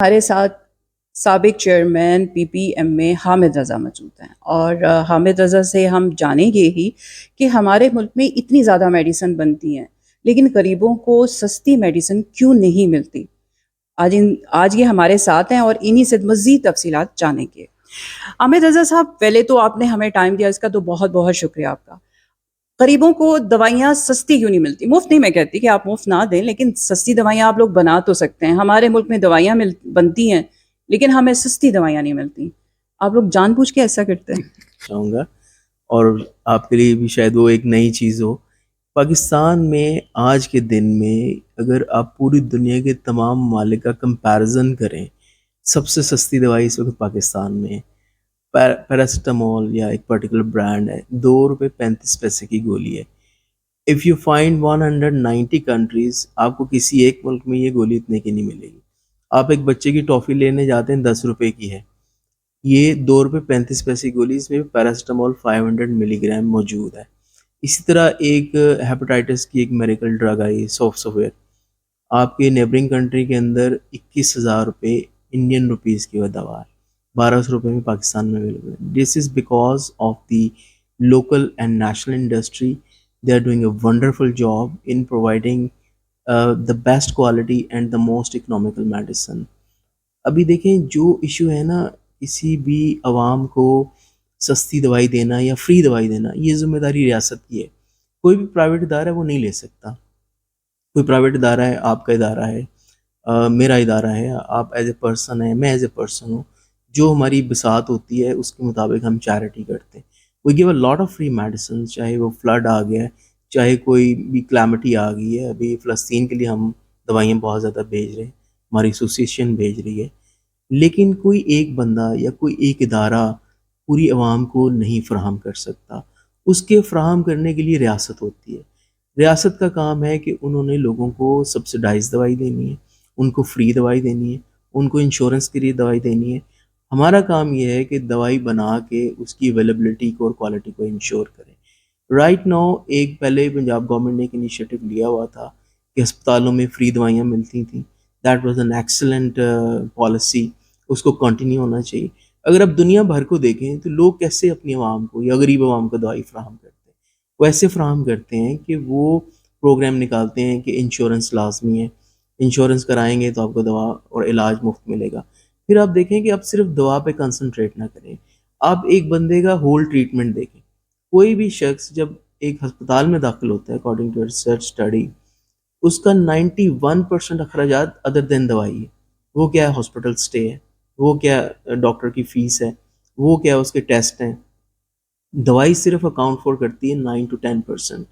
ہمارے ساتھ سابق چیئرمین پی پی ایم میں حامد رضا موجود ہیں، اور حامد رضا سے ہم جانیں گے ہی کہ ہمارے ملک میں اتنی زیادہ میڈیسن بنتی ہیں لیکن غریبوں کو سستی میڈیسن کیوں نہیں ملتی۔ آج یہ ہمارے ساتھ ہیں اور انہی سے مزید تفصیلات جانیں گے۔ حامد رضا صاحب، پہلے تو آپ نے ہمیں ٹائم دیا، اس کا تو بہت بہت شکریہ آپ کا۔ غریبوں کو دوائیاں سستی کیوں نہیں ملتی؟ مفت نہیں، میں کہتی کہ آپ مفت نہ دیں، لیکن سستی دوائیاں آپ لوگ بنا تو سکتے ہیں۔ ہمارے ملک میں دوائیاں بنتی ہیں لیکن ہمیں سستی دوائیاں نہیں ملتی۔ آپ لوگ جان بوجھ کے ایسا کرتے ہیں؟ چاہوں گا، اور آپ کے لیے بھی شاید وہ ایک نئی چیز ہو۔ پاکستان میں آج کے دن میں اگر آپ پوری دنیا کے تمام ممالک کا کمپیرزن کریں، سب سے سستی دوائی اس وقت پاکستان میں ہے۔ پیراسٹامول یا ایک پرٹیکولر برانڈ ہے، 2 روپے 35 پیسے کی گولی ہے۔ اف یو فائنڈ 190 کنٹریز، آپ کو کسی ایک ملک میں یہ گولی اتنے کی نہیں ملے گی۔ آپ ایک بچے کی ٹافی لینے جاتے ہیں، 10 روپے کی ہے، یہ 2 روپے 35 پیسے کی گولی، اس میں پیراسٹامول 500 ملی گرام موجود ہے۔ اسی طرح ایک ہیپاٹائٹس کی ایک میریکل ڈرگ آئی، سوفسویر، آپ کے نیبرنگ کنٹری کے اندر 21,000 روپے انڈین روپیز کی وہ دوا ہے، 1,200 روپے میں پاکستان میں اویلیبل ہے۔ This is because of the local and national industry. They are doing a wonderful job in providing the best quality and the most economical medicine. ابھی دیکھیں جو ایشو ہے نا، کسی بھی عوام کو سستی دوائی دینا یا فری دوائی دینا، یہ ذمہ داری ریاست کی ہے۔ کوئی بھی پرائیویٹ ادارہ ہے وہ نہیں لے سکتا۔ کوئی پرائیویٹ ادارہ ہے، آپ کا ادارہ ہے، میرا ادارہ ہے، آپ ایز اے پرسن ہیں، میں ایز اے پرسن ہوں، جو ہماری بساط ہوتی ہے اس کے مطابق ہم چیریٹی کرتے ہیں۔ We give a lot of free medicine, چاہے وہ فلڈ آ گیا ہے، چاہے کوئی بھی کلیمٹی آ گئی ہے۔ ابھی فلسطین کے لیے ہم دوائیاں بہت زیادہ بھیج رہے ہیں، ہماری ایسوسیشن بھیج رہی ہے، لیکن کوئی ایک بندہ یا کوئی ایک ادارہ پوری عوام کو نہیں فراہم کر سکتا۔ اس کے فراہم کرنے کے لیے ریاست ہوتی ہے۔ ریاست کا کام ہے کہ انہوں نے لوگوں کو سبسڈائز دوائی دینی ہے، ان کو فری دوائی دینی ہے، ان کو انشورنس کے لیے دوائی دینی ہے۔ ہمارا کام یہ ہے کہ دوائی بنا کے اس کی اویلیبلٹی کو اور کوالٹی کو انشور کریں۔ رائٹ ناؤ، ایک پہلے پنجاب گورنمنٹ نے ایک انیشیٹو لیا ہوا تھا کہ ہسپتالوں میں فری دوائیاں ملتی تھیں۔ That was an excellent policy, اس کو کنٹینیو ہونا چاہیے۔ اگر آپ دنیا بھر کو دیکھیں تو لوگ کیسے اپنی عوام کو یا غریب عوام کو دوائی فراہم کرتے ہیں؟ وہ ایسے فراہم کرتے ہیں کہ وہ پروگرام نکالتے ہیں کہ انشورنس لازمی ہے، انشورنس کرائیں گے تو آپ کو دوا اور علاج مفت ملے گا۔ پھر آپ دیکھیں کہ آپ صرف دوا پہ کنسنٹریٹ نہ کریں، آپ ایک بندے کا ہول ٹریٹمنٹ دیکھیں۔ کوئی بھی شخص جب ایک ہسپتال میں داخل ہوتا ہے، اکارڈنگ ٹو ریسرچ اسٹڈی، اس کا 91% اخراجات ادر دین دوائی ہے۔ وہ کیا ہے؟ ہاسپٹل سٹے ہے، وہ کیا ڈاکٹر کی فیس ہے، وہ کیا اس کے ٹیسٹ ہیں۔ دوائی صرف اکاؤنٹ فور کرتی ہے 9 to 10%،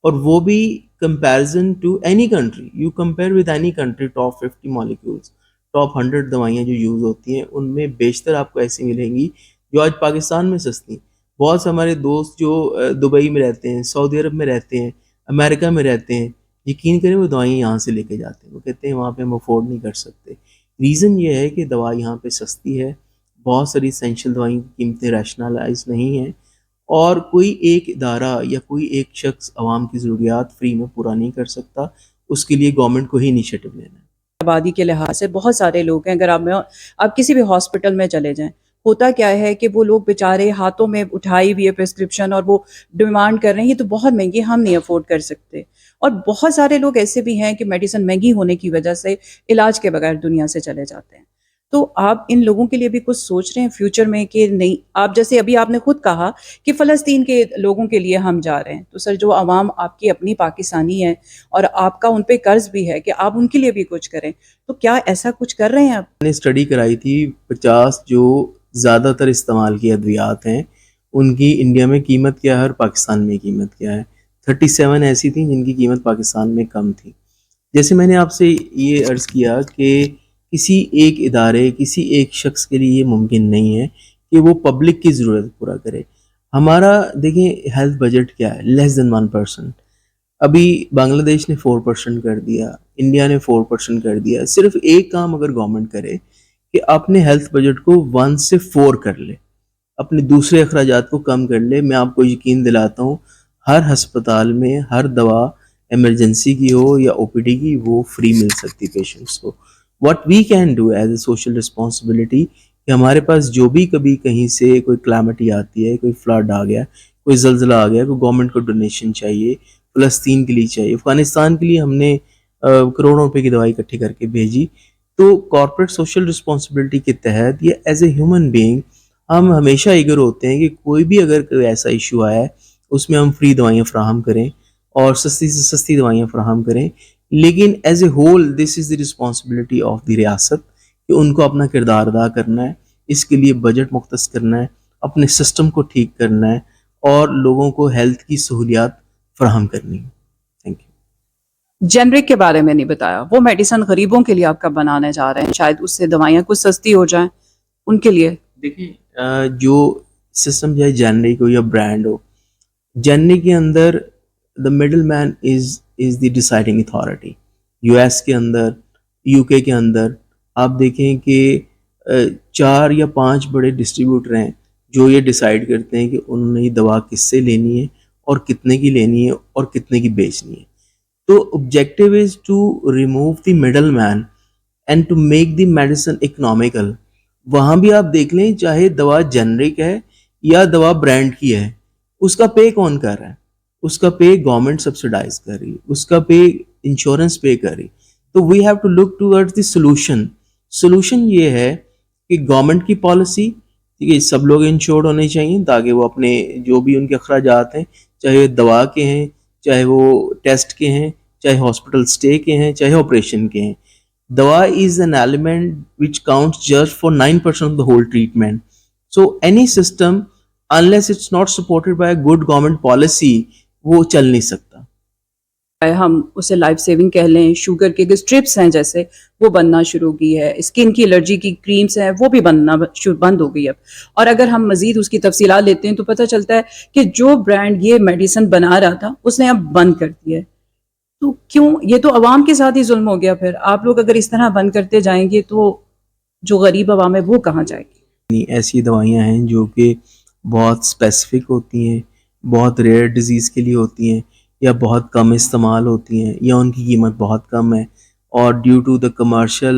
اور وہ بھی comparison to any country. You compare with any country, top 50 molecules, top 100 دوائیاں جو یوز ہوتی ہیں، ان میں بیشتر آپ کو ایسی ملیں گی جو آج پاکستان میں سستی ہیں۔ بہت سے ہمارے دوست جو دبئی میں رہتے ہیں، سعودی عرب میں رہتے ہیں، امریکہ میں رہتے ہیں، یقین کریں وہ دوائیں یہاں سے لے کے جاتے ہیں۔ وہ کہتے ہیں وہاں پہ ہم افورڈ نہیں کر سکتے۔ ریزن یہ ہے کہ دوا یہاں پہ سستی ہے، بہت ساری اسینشیل دوائیں کی قیمتیں ریشنلائز نہیں ہیں، اور کوئی ایک ادارہ یا کوئی ایک شخص عوام کی ضروریات فری میں پورا نہیں کر سکتا۔ اس کے لیے گورنمنٹ کو ہی انیشیٹو لینا ہے۔ آبادی کے لحاظ سے بہت سارے لوگ ہیں، اگر آپ کسی بھی ہاسپٹل میں چلے جائیں، ہوتا کیا ہے کہ وہ لوگ بیچارے ہاتھوں میں اٹھائی ہوئی ہے پرسکرپشن اور وہ ڈیمانڈ کر رہے ہیں یہ تو بہت مہنگی، ہم نہیں افورڈ کر سکتے۔ اور بہت سارے لوگ ایسے بھی ہیں کہ میڈیسن مہنگی ہونے کی وجہ سے علاج کے بغیر دنیا سے چلے جاتے ہیں۔ تو آپ ان لوگوں کے لیے بھی کچھ سوچ رہے ہیں فیوچر میں کہ نہیں؟ آپ جیسے ابھی آپ نے خود کہا کہ فلسطین کے لوگوں کے لیے ہم جا رہے ہیں، تو سر جو عوام آپ کی اپنی پاکستانی ہے اور آپ کا ان پہ قرض بھی ہے کہ آپ ان کے لیے بھی کچھ کریں، تو کیا ایسا کچھ کر رہے ہیں آپ؟ میں نے اسٹڈی کرائی تھی، 50 جو زیادہ تر استعمال کی ادویات ہیں ان کی انڈیا میں قیمت کیا ہے اور پاکستان میں قیمت کیا ہے۔ 37 ایسی تھیں جن کی قیمت پاکستان میں کم تھی۔ جیسے میں نے آپ سے یہ عرض کیا کہ کسی ایک ادارے، کسی ایک شخص کے لیے یہ ممکن نہیں ہے کہ وہ پبلک کی ضرورت پورا کرے۔ ہمارا دیکھیں ہیلتھ بجٹ کیا ہے، لیس دین 1%۔ ابھی بنگلہ دیش نے 4% کر دیا، انڈیا نے 4% کر دیا۔ صرف ایک کام اگر گورنمنٹ کرے کہ اپنے ہیلتھ بجٹ کو 1 سے 4 کر لے، اپنے دوسرے اخراجات کو کم کر لے، میں آپ کو یقین دلاتا ہوں ہر ہسپتال میں ہر دوا ایمرجنسی کی ہو یا او پی ڈی کی، وہ فری مل سکتی پیشنٹس کو۔ what we can do as a social responsibility کہ ہمارے پاس جو بھی کبھی کہیں سے کوئی کلیمٹی آتی ہے, کوئی فلڈ آ گیا, کوئی زلزلہ آ گیا, کوئی گورنمنٹ کو ڈونیشن چاہیے, فلسطین کے لیے چاہیے, افغانستان کے لیے ہم نے کروڑوں روپے کی دوائی اکٹھی کر کے بھیجی, تو کارپوریٹ سوشل رسپانسبلٹی کے تحت یا ایز اے ہیومن بینگ ہم ہمیشہ ایگر ہوتے ہیں کہ کوئی بھی اگر کوئی ایسا ایشو آیا ہے اس میں ہم فری دوائیاں فراہم کریں اور سستی سے سستی دوائیاں فراہم کریں. لیکن as a whole this is the responsibility of the ریاست کہ ان کو اپنا کردار ادا کرنا ہے, اس کے لیے بجٹ مختص کرنا ہے, اپنے سسٹم کو ٹھیک کرنا ہے اور لوگوں کو ہیلتھ کی سہولیات فراہم کرنی ہے. Thank you. جنرک کے بارے میں نہیں بتایا, وہ میڈیسن غریبوں کے لیے آپ کا بنانے جا رہے ہیں, شاید اس سے دوائیاں کچھ سستی ہو جائیں ان کے لیے. دیکھیں جو سسٹم چاہے جنرک ہو یا برانڈ ہو, جنرک کے اندر the middle man is the deciding authority. U S کے اندر, یو کے اندر آپ دیکھیں کہ 4 یا 5 بڑے ڈسٹریبیوٹر ہیں جو یہ ڈیسائیڈ کرتے ہیں کہ انہوں نے یہ دوا کس سے لینی ہے اور کتنے کی لینی ہے اور کتنے کی بیچنی ہے. تو objective is to remove the middleman and to make the medicine economical. وہاں بھی آپ دیکھ لیں چاہے دوا جنرک ہے یا دوا برانڈ کی ہے, اس کا پے کون کر رہا ہے؟ اس کا پے گورنمنٹ سبسیڈائز کر رہی ہے, اس کا پے انشورنس پے کر رہی. تو we have to look toward the solution یہ ہے کہ گورنمنٹ کی پالیسی, ٹھیک ہے, سب لوگ انشورڈ ہونے چاہیے تاکہ وہ اپنے جو بھی ان کے اخراجات ہیں, چاہے دوا کے ہیں, چاہے وہ ٹیسٹ کے ہیں, چاہے ہاسپٹل سٹے کے ہیں, چاہے آپریشن کے ہیں. دوا is an element which counts just for 9% of the whole treatment. So any system unless it's not supported by a good government policy وہ چل نہیں سکتا. ہم اسے لائف سیونگ کہہ لیں, شوگر کے اسٹرپس ہیں جیسے وہ بننا شروع کی ہے, اسکن کی الرجی کی کریمز ہیں وہ بھی بننا بند ہو گئی اب. اور اگر ہم مزید اس کی تفصیلات لیتے ہیں تو پتہ چلتا ہے کہ جو برانڈ یہ میڈیسن بنا رہا تھا اس نے اب بند کر دیا ہے. تو کیوں؟ یہ تو عوام کے ساتھ ہی ظلم ہو گیا. پھر آپ لوگ اگر اس طرح بند کرتے جائیں گے تو جو غریب عوام ہے وہ کہاں جائے گی؟ ایسی دوائیاں ہیں جو کہ بہت اسپیسیفک ہوتی ہیں, بہت ریئر ڈیزیز کے لیے ہوتی ہیں, یا بہت کم استعمال ہوتی ہیں, یا ان کی قیمت بہت کم ہے, اور due to the commercial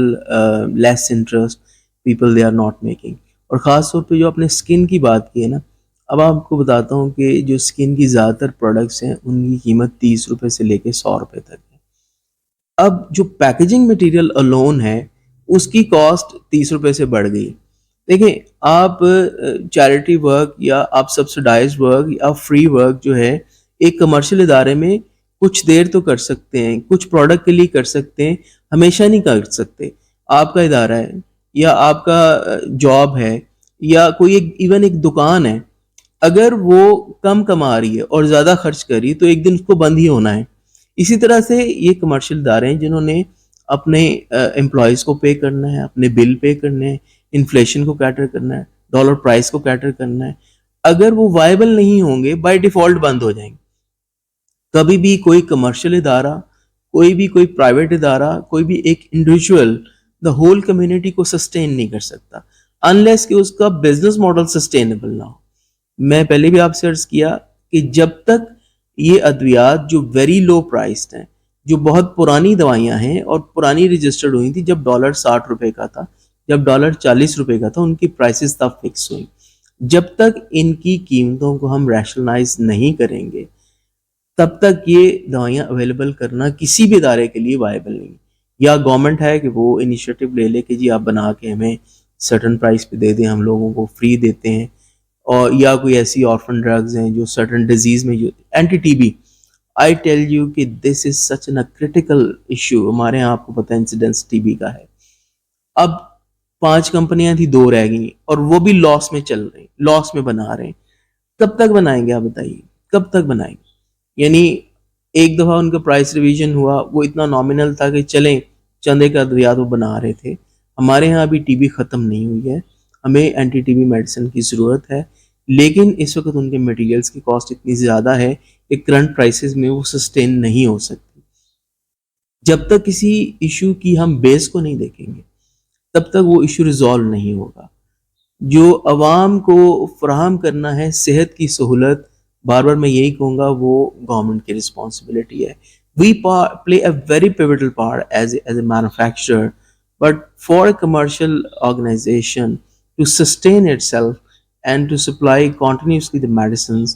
less interest people they are not making. اور خاص طور پہ جو اپنے اسکن کی بات کی ہے نا, اب آپ کو بتاتا ہوں کہ جو اسکن کی زیادہ تر پروڈکٹس ہیں ان کی قیمت 30 روپے سے لے کے 100 روپے تک ہے. اب جو پیکیجنگ مٹیریل الون ہے اس کی کاسٹ 30 روپے سے بڑھ گئی. دیکھیں آپ چیریٹی ورک یا آپ سبسڈائز ورک یا فری ورک جو ہے ایک کمرشل ادارے میں کچھ دیر تو کر سکتے ہیں, کچھ پروڈکٹ کے لیے کر سکتے ہیں, ہمیشہ نہیں کر سکتے. آپ کا ادارہ ہے یا آپ کا جاب ہے یا کوئی ایون ایک دکان ہے, اگر وہ کم کما رہی ہے اور زیادہ خرچ کر رہی ہے تو ایک دن اس کو بند ہی ہونا ہے. اسی طرح سے یہ کمرشل ادارے ہیں جنہوں نے اپنے امپلائیز کو پے کرنا ہے, اپنے بل پے کرنے ہیں, انفلیشن کو کیٹر کرنا ہے, ڈالر پرائس کو کیٹر کرنا ہے. اگر وہ وائبل نہیں ہوں گے بائی ڈیفالٹ بند ہو جائیں گے. کبھی بھی کوئی کمرشل ادارہ, کوئی پرائیویٹ ادارہ, کوئی بھی ایک انڈیویجول دا ہول کمیونٹی کو سسٹین نہیں کر سکتا انلیس کہ اس کا بزنس ماڈل سسٹینیبل نہ ہو. میں پہلے بھی آپ سے عرض کیا کہ جب تک یہ ادویات جو ویری لو پرائسڈ ہیں, جو بہت پرانی دوائیاں ہیں اور پرانی رجسٹرڈ ہوئی تھی جب ڈالر 60 روپے کا تھا, جب ڈالر 40 روپے کا تھا, ان کی پرائسز تب فکس ہوئی. جب تک ان کی قیمتوں کو ہم ریشنلائز نہیں کریں گے تب تک یہ دوائیاں اویلیبل کرنا کسی بھی ادارے کے لیے وائبل نہیں. یا گورنمنٹ ہے کہ وہ انیشیٹو لے لے کہ جی آپ بنا کے ہمیں سرٹن پرائس پہ دے دیں, ہم لوگوں کو فری دیتے ہیں, اور یا کوئی ایسی آرفن ڈرگز ہیں جو سرٹن ڈیزیز میں, جو anti T B, I tell you کہ this is such an critical issue. ہمارے یہاں آپ کو پتہ ہے انسیڈنس ٹی بی کا ہے. اب 5 کمپنیاں تھی, 2 رہ گئی اور وہ بھی لاس میں چل رہی, لاس میں بنا رہے ہیں. کب تک بنائیں گے آپ بتائیے, کب تک بنائیں گے؟ یعنی ایک دفعہ ان کا پرائس ریویژن ہوا, وہ اتنا نامنل تھا کہ چلیں چند ایک ادویات وہ بنا رہے تھے. ہمارے ہاں ابھی ٹی بی ختم نہیں ہوئی ہے, ہمیں اینٹی ٹی بی میڈیسن کی ضرورت ہے, لیکن اس وقت ان کے مٹیریلز کی کاسٹ اتنی زیادہ ہے کہ کرنٹ پرائسز میں وہ سسٹین نہیں ہو سکتی. جب تک کسی ایشو کی ہم بیس کو نہیں دیکھیں گے تب تک وہ ایشو ریزالو نہیں ہوگا. جو عوام کو فراہم کرنا ہے صحت کی سہولت, بار بار میں یہی کہوں گا, وہ گورنمنٹ کی رسپانسبلٹی ہے. We play a very pivotal part as a manufacturer But for a commercial organization to sustain itself and to supply continuously the medicines,